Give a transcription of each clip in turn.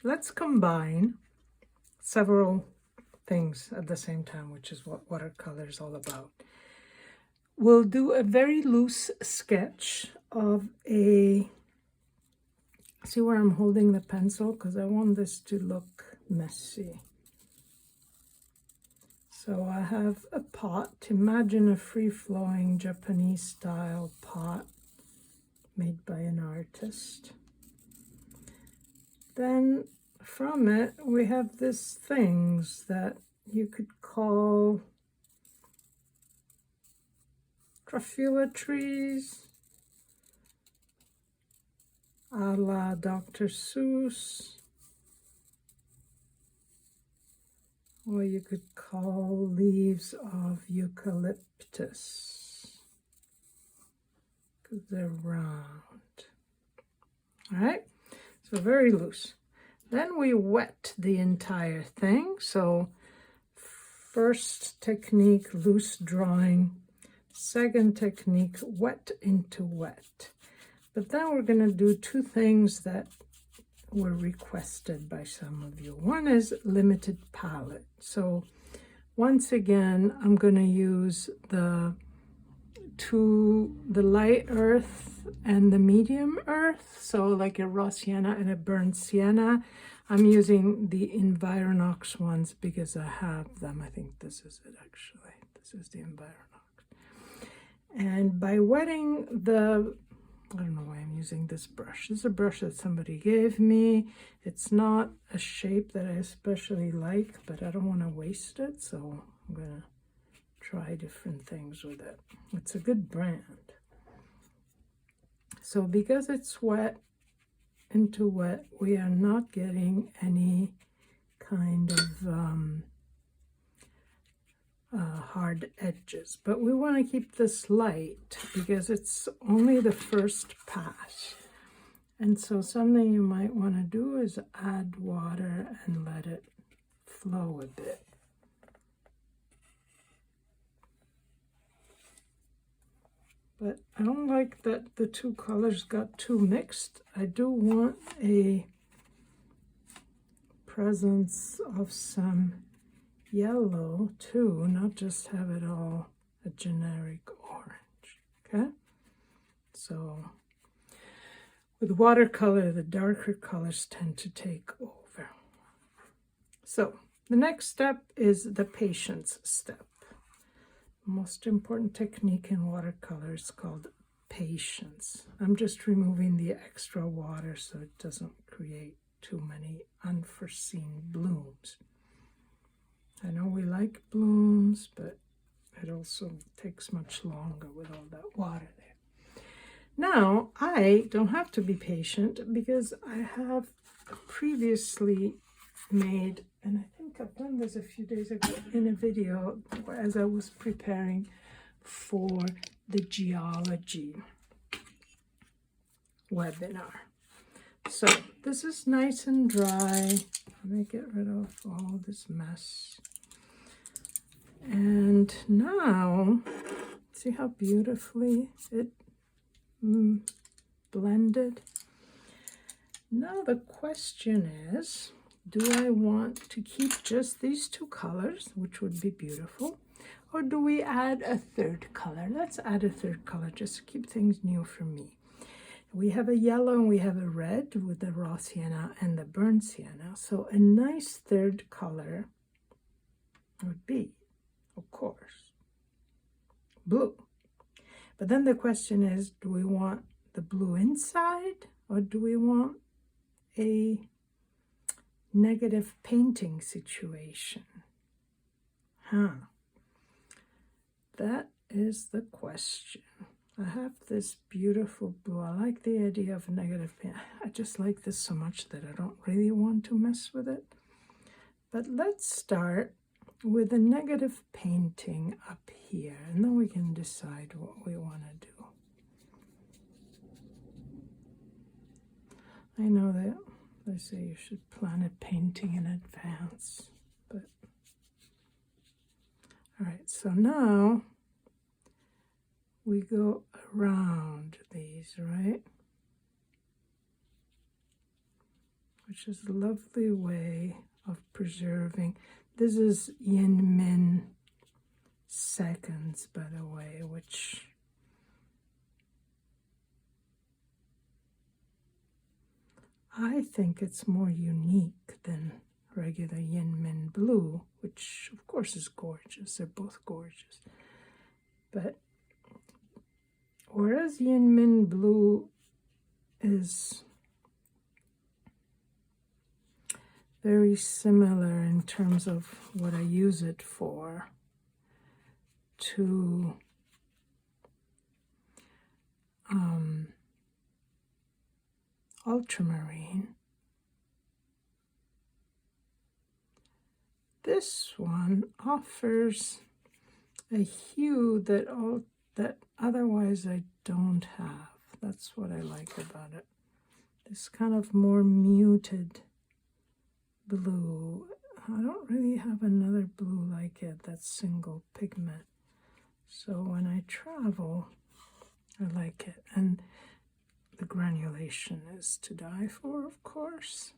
let's combine several things at the same time, which is what watercolor is all about. We'll do a very loose sketch of a, see where I'm holding the pencil, because I want this to look messy. So I have a pot. Imagine a free-flowing Japanese style pot made by an artist. Then from it we have these things that you could call Dracula trees, a la Dr. Seuss, or you could call leaves of eucalyptus, because they're round. All right, so very loose. Then we wet the entire thing. So first technique, loose drawing. Second technique, wet into wet. But then we're going to do two things that were requested by some of you. One is limited palette. So once again, I'm going to use the light earth and the medium earth. So like a raw sienna and a burnt sienna. I'm using the Environox ones because I have them. I think this is it actually. This is the Environox. And by wetting the, I don't know why I'm using this brush. This is a brush that somebody gave me. It's not a shape that I especially like, but I don't want to waste it, so I'm going to try different things with it. It's a good brand. So because it's wet into wet, we are not getting any kind of hard edges, but we want to keep this light because it's only the first pass. And so something you might want to do is add water and let it flow a bit. But I don't like that the two colors got too mixed. I do want a presence of some yellow too, not just have it all a generic orange. Okay, so with watercolor the darker colors tend to take over. So the next step is the patience step. The most important technique in watercolor is called patience. I'm just removing the extra water so it doesn't create too many unforeseen blooms. I know we like blooms, but it also takes much longer with all that water there. Now, I don't have to be patient because I have previously made, and I think I've done this a few days ago in a video as I was preparing for the geology webinar. So this is nice and dry. Let me get rid of all this mess. And now, see how beautifully it blended? Now the question is, do I want to keep just these two colors, which would be beautiful, or do we add a third color? Let's add a third color just to keep things new for me. We have a yellow and we have a red with the raw sienna and the burnt sienna. So a nice third color would be, of course, blue. But then the question is, do we want the blue inside or do we want a negative painting situation? That is the question. I have this beautiful blue. I like the idea of negative paint. I just like this so much that I don't really want to mess with it. But let's start with a negative painting up here, and then we can decide what we want to do. I know that they say you should plan a painting in advance, but all right, so now we go around these, right? which is a lovely way of preserving. This is yin min seconds, by the way, which I think it's more unique than regular yin min blue, which of course is gorgeous. They're both gorgeous. But whereas yin min blue is very similar in terms of what I use it for to ultramarine. This one offers a hue that otherwise I don't have. That's what I like about it. This kind of more muted blue. I don't really have another blue like it, that single pigment. So when I travel, I like it. And the granulation is to die for, of course.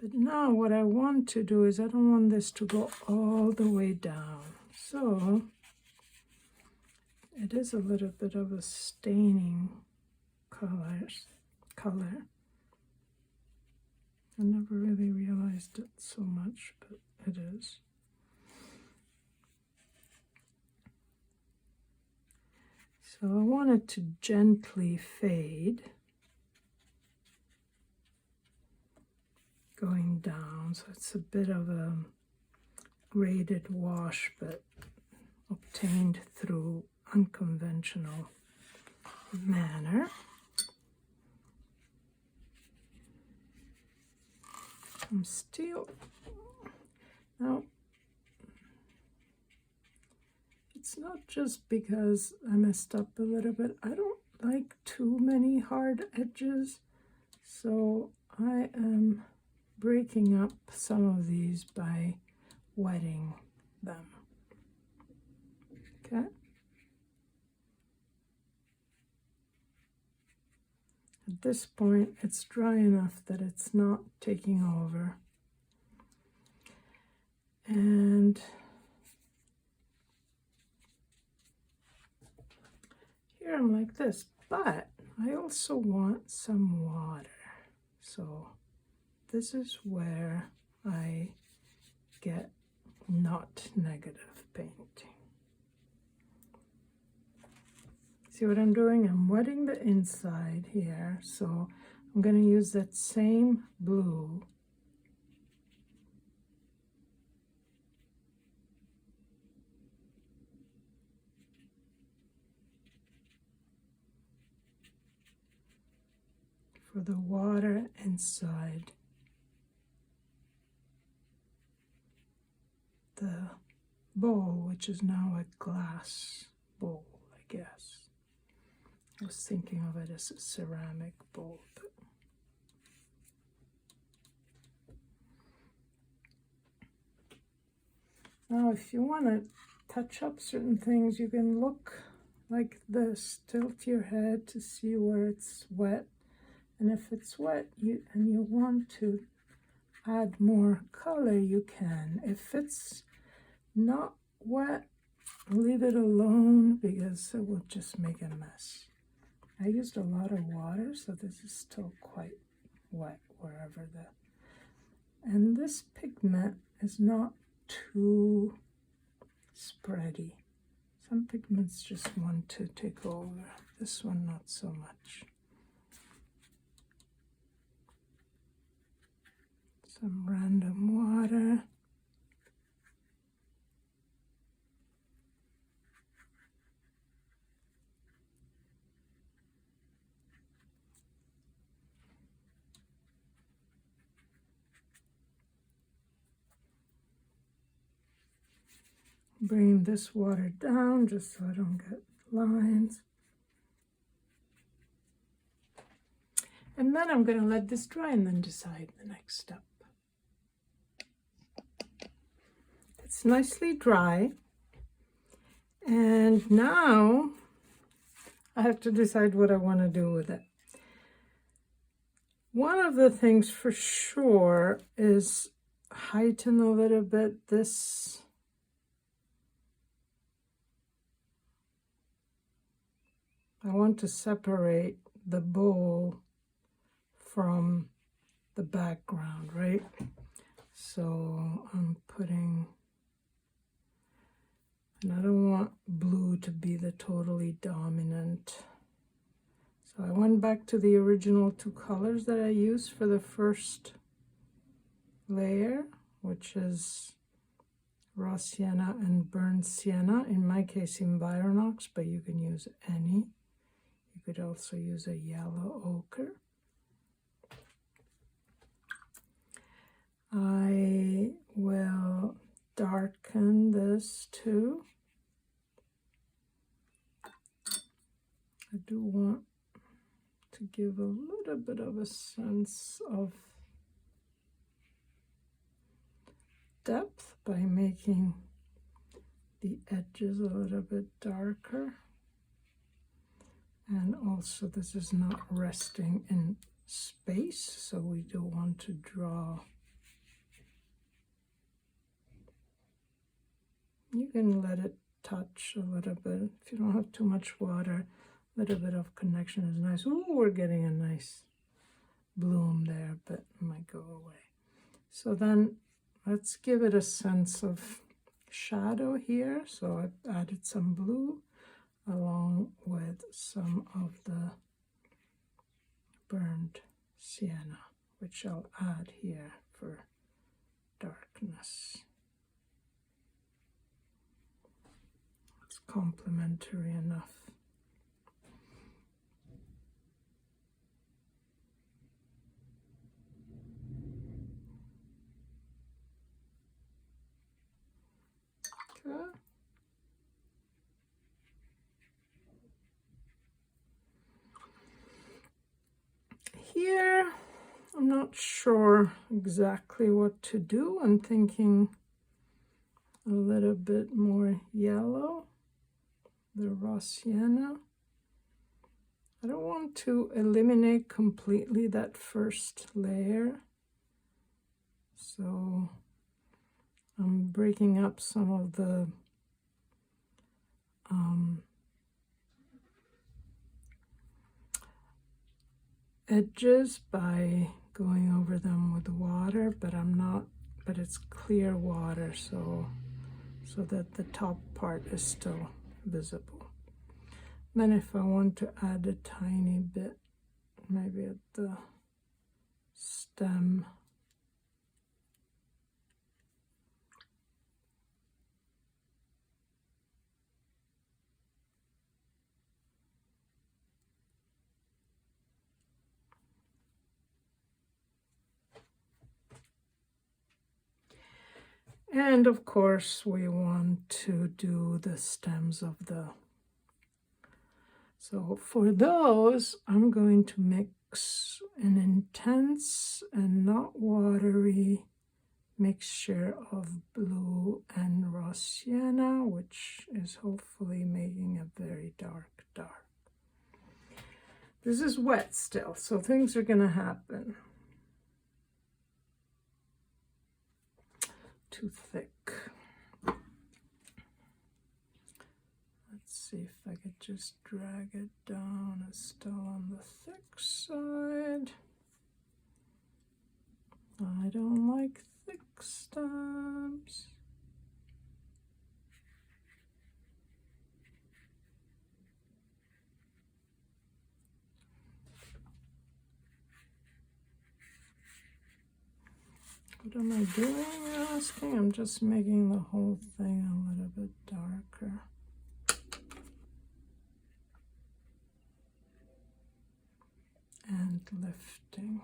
But now what I want to do is I don't want this to go all the way down. So it is a little bit of a staining color. I never really realized it so much, but it is. So I want it to gently fade, going down. So it's a bit of a graded wash, but obtained through unconventional manner. I'm still, now, it's not just because I messed up a little bit. I don't like too many hard edges, so I am breaking up some of these by wetting them. Okay? At this point, it's dry enough that it's not taking over. And here I'm like this, but I also want some water. So this is where I get not negative painting. See what I'm doing? I'm wetting the inside here, so I'm going to use that same blue for the water inside the bowl, which is now a glass bowl, I guess. I was thinking of it as a ceramic bowl. But now, if you want to touch up certain things, you can look like this. Tilt your head to see where it's wet. And if it's wet and you want to add more color, you can. If it's not wet, leave it alone because it will just make a mess. I used a lot of water, so this is still quite wet wherever and this pigment is not too spready. Some pigments just want to take over. This one, not so much. Some random water. Bring this water down just so I don't get lines. And then I'm going to let this dry and then decide the next step. It's nicely dry. And now I have to decide what I want to do with it. One of the things for sure is heighten a little bit this I want to separate the bowl from the background, right? So I'm putting, and I don't want blue to be the totally dominant. So I went back to the original two colors that I used for the first layer, which is raw sienna and burnt sienna, in my case Environox, but you can use any. You could also use a yellow ochre. I will darken this too. I do want to give a little bit of a sense of depth by making the edges a little bit darker. And also this is not resting in space, so we do want to draw. You can let it touch a little bit. If you don't have too much water, a little bit of connection is nice. Ooh, we're getting a nice bloom there, but it might go away. So then let's give it a sense of shadow here. So I've added some blue along with some of the burned sienna, which I'll add here for darkness. It's complementary enough. Okay. Here, I'm not sure exactly what to do. I'm thinking a little bit more yellow, the raw sienna. I don't want to eliminate completely that first layer, so I'm breaking up some of the edges by going over them with water, but it's clear water, so that the top part is still visible. Then if I want to add a tiny bit, maybe at the stem, and of course we want to do the stems of the, so for those I'm going to mix an intense and not watery mixture of blue and raw sienna, which is hopefully making a very dark. This is wet still, so things are going to happen. Too thick. Let's see if I could just drag it down. It's still on the thick side. I don't like thick stems. What am I doing, you're asking? I'm just making the whole thing a little bit darker. And lifting.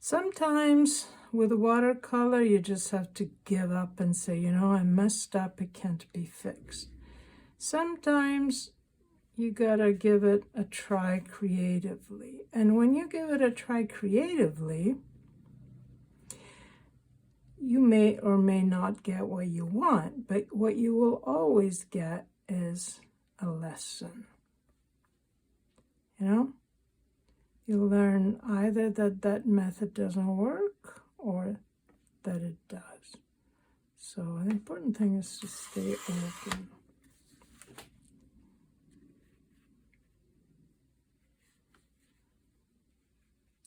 Sometimes with watercolor, you just have to give up and say, you know, I messed up, it can't be fixed. Sometimes you gotta give it a try creatively. And when you give it a try creatively, you may or may not get what you want, but what you will always get is a lesson. You know, you learn either that that method doesn't work or that it does. So the important thing is to stay open.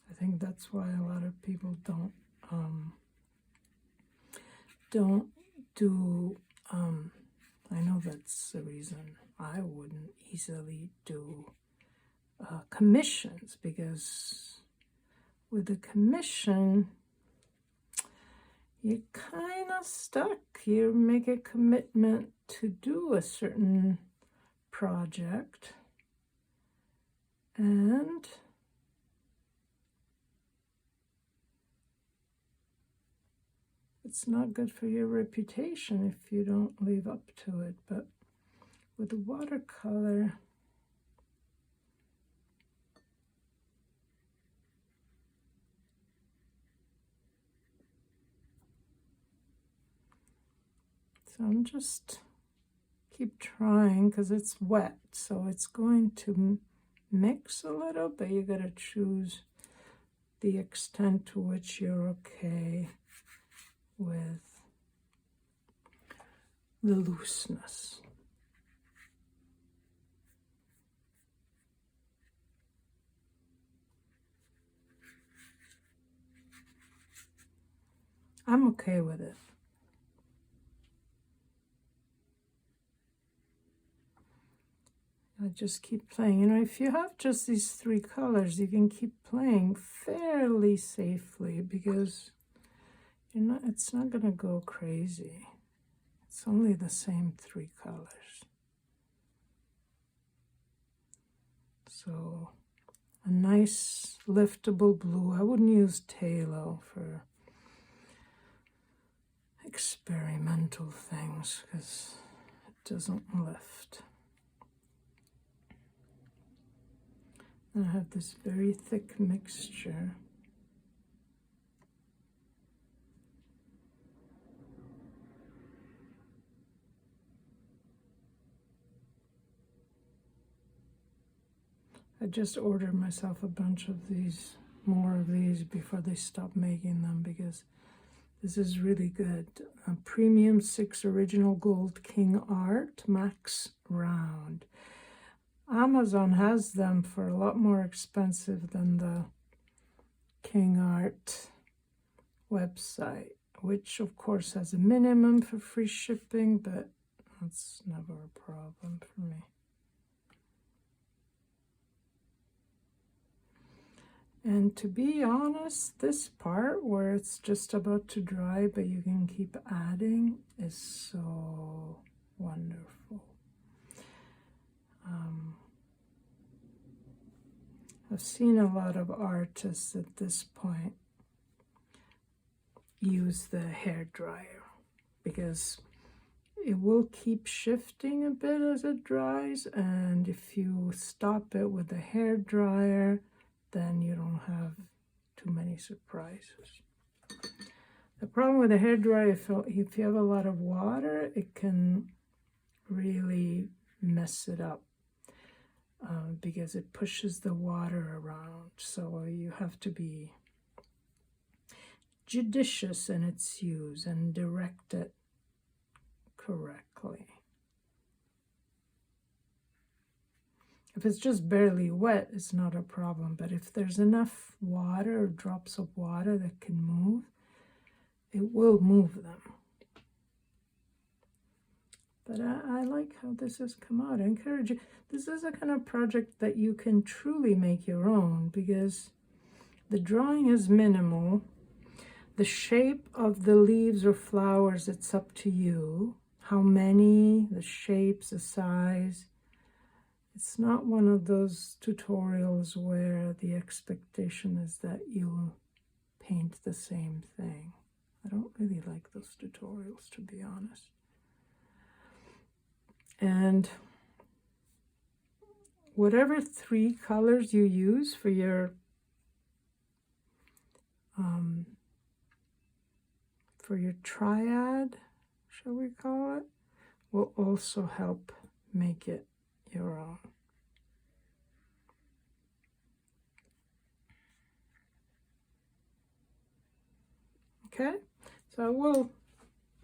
I think that's why a lot of people don't do, I know that's the reason I wouldn't easily do commissions, because with a commission, you're kind of stuck. You make a commitment to do a certain project, and it's not good for your reputation if you don't live up to it. But with watercolor, so I'm just keep trying, because it's wet, so it's going to mix a little, but you got to choose the extent to which you're okay with the looseness. I'm okay with it. I just keep playing. You know, if you have just these three colors, you can keep playing fairly safely, because it's not going to go crazy. It's only the same three colors. So a nice liftable blue. I wouldn't use Talo for experimental things, because it doesn't lift. And I have this very thick mixture. I just ordered myself a bunch of these, more of these, before they stop making them, because this is really good. A Premium 6 Original Gold King Art Max Round. Amazon has them for a lot more expensive than the King Art website, which of course has a minimum for free shipping, but that's never a problem for me. And to be honest, this part where it's just about to dry, but you can keep adding, is so wonderful. I've seen a lot of artists at this point use the hair dryer, because it will keep shifting a bit as it dries, and if you stop it with the hair dryer, then you don't have too many surprises. The problem with the hair dryer, if you have a lot of water, it can really mess it up, because it pushes the water around. So you have to be judicious in its use and direct it correctly. If it's just barely wet, it's not a problem. But if there's enough water or drops of water that can move, it will move them. But I like how this has come out. I encourage you. This is a kind of project that you can truly make your own, because the drawing is minimal. The shape of the leaves or flowers, it's up to you. How many, the shapes, the size. It's not one of those tutorials where the expectation is that you paint the same thing. I don't really like those tutorials, to be honest. And whatever three colors you use for your triad, shall we call it, will also help make it your own. Okay, so I will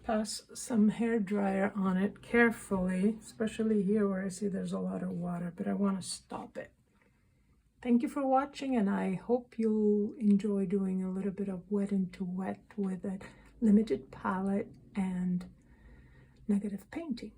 pass some hair dryer on it carefully, especially here where I see there's a lot of water, but I want to stop it. Thank you for watching, and I hope you'll enjoy doing a little bit of wet into wet with a limited palette and negative painting.